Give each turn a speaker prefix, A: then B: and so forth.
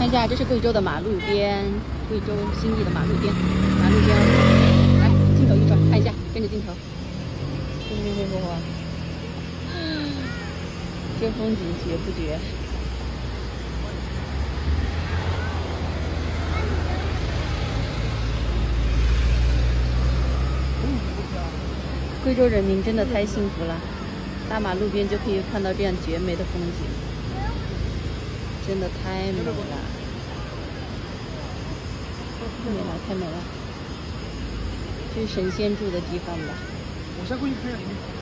A: 看一下，这是贵州的马路边，贵州新义的马路边，来镜头一转，看一下，跟着镜头，哇，这风景绝不绝？贵州人民真的太幸福了，大马路边就可以看到这样绝美的风景，真的太美了，太美了，太美了！这是神仙住的地方吧？
B: 我先过去看一下里面。